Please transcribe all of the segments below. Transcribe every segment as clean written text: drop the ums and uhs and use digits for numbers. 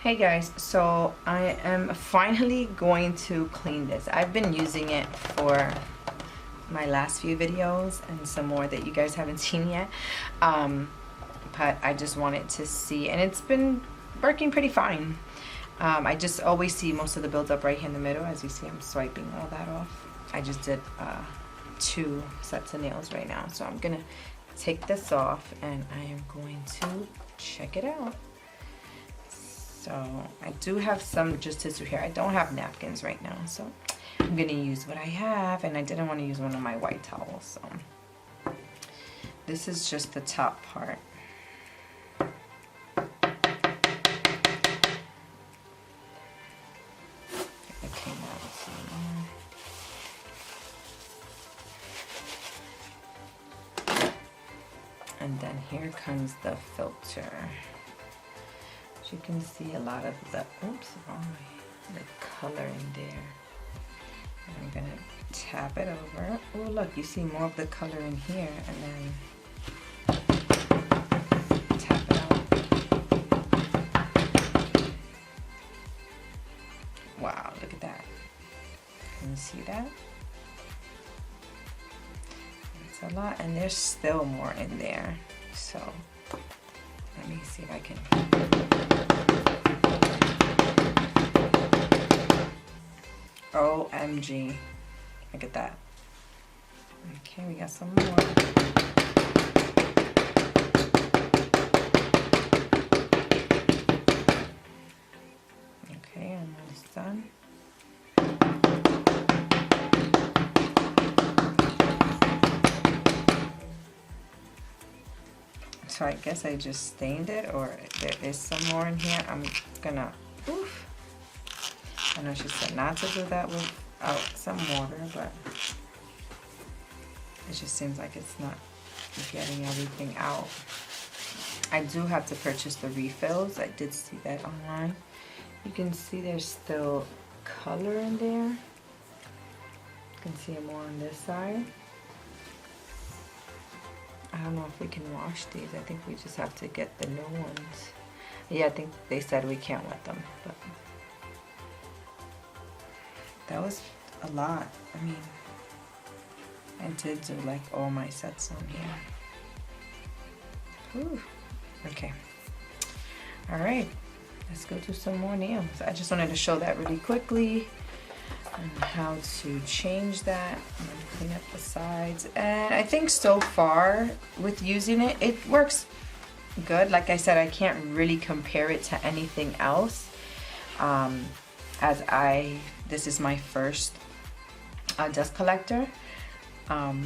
Hey guys, so I am finally going to clean this. I've been using it for my last few videos and some more that you guys haven't seen yet. But I just wanted to see, and it's been working pretty fine. I just always see most of the buildup right here in the middle. As you see, I'm swiping all that off. I just did 2 sets of nails right now. So I'm gonna take this off and I am going to check it out. So I do have some just tissue here. I don't have napkins right now, so I'm gonna use what I have, and I didn't want to use one of my white towels. So this is just the top part. And then here comes the filter. As you can see, a lot of the the color in there. And I'm gonna tap it over. Oh look, you see more of the color in here, and then tap it out. Wow, look at that. Can you see that? It's a lot, and there's still more in there. So let me see if I can. OMG. Look at that. Okay, we got some more. Okay, almost done. So I guess I just stained it, or there is some more in here. I'm gonna, oof. I know she said not to do that without some water, but it just seems like it's not getting everything out. I do have to purchase the refills. I did see that online. You can see there's still color in there. You can see more on this side. I don't know if we can wash these. I think we just have to get the new ones. Yeah, I think they said we can't wet them, but that was a lot. I mean, I did do like all my sets on here. Whew. Okay. All right, let's go do some more nails. I just wanted to show that really quickly and how to change that and clean up the sides. And I think so far with using it, it works good. Like I said, I can't really compare it to anything else. This is my first dust collector, but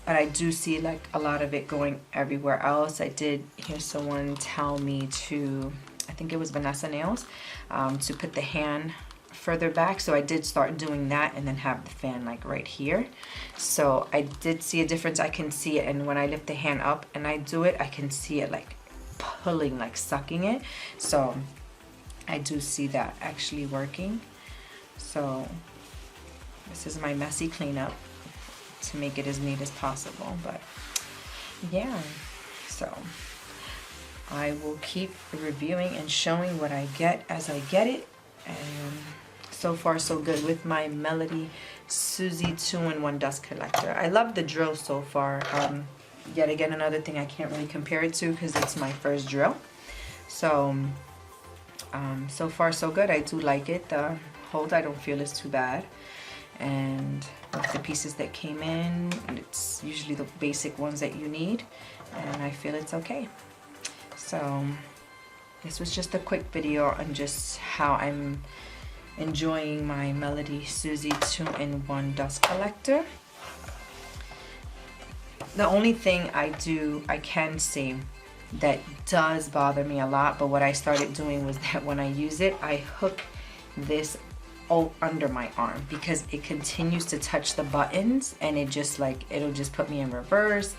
I do see like a lot of it going everywhere else. I did hear someone tell me to, I think it was Vanessa Nails, to put the hand further back, so I did start doing that and then have the fan like right here. So I did see a difference. I can see it, and when I lift the hand up and I do it, I can see it like pulling, like sucking it. So I do see that actually working. So this is my messy cleanup to make it as neat as possible. But yeah, so I will keep reviewing and showing what I get as I get it. And so far so good with my Melody Suzy 2-in-1 dust collector. I love the drill so far. Yet again, another thing I can't really compare it to because it's my first drill. So so far so good. I do like it. The hold, I don't feel is too bad, and with the pieces that came in, it's usually the basic ones that you need, and I feel it's okay. So this was just a quick video on just how I'm enjoying my Melody Suzy 2-in-1 dust collector. The only thing I can say that does bother me a lot, but what I started doing was that when I use it, I hook this under my arm because it continues to touch the buttons, and it just like, it'll just put me in reverse.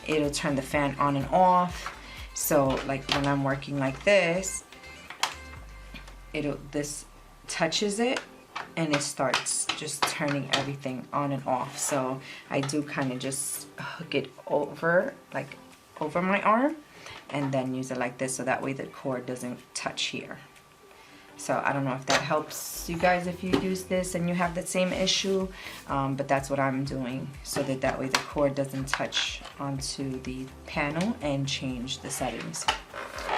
It'll turn the fan on and off. So like when I'm working like this, this touches it and it starts just turning everything on and off. So I do kind of just hook it over, like over my arm, and then use it like this, so that way the cord doesn't touch here. So I don't know if that helps you guys if you use this and you have that same issue, but that's what I'm doing, so that way the cord doesn't touch onto the panel and change the settings.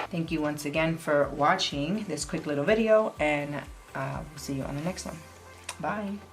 Thank you once again for watching this quick little video, and we'll see you on the next one. Bye.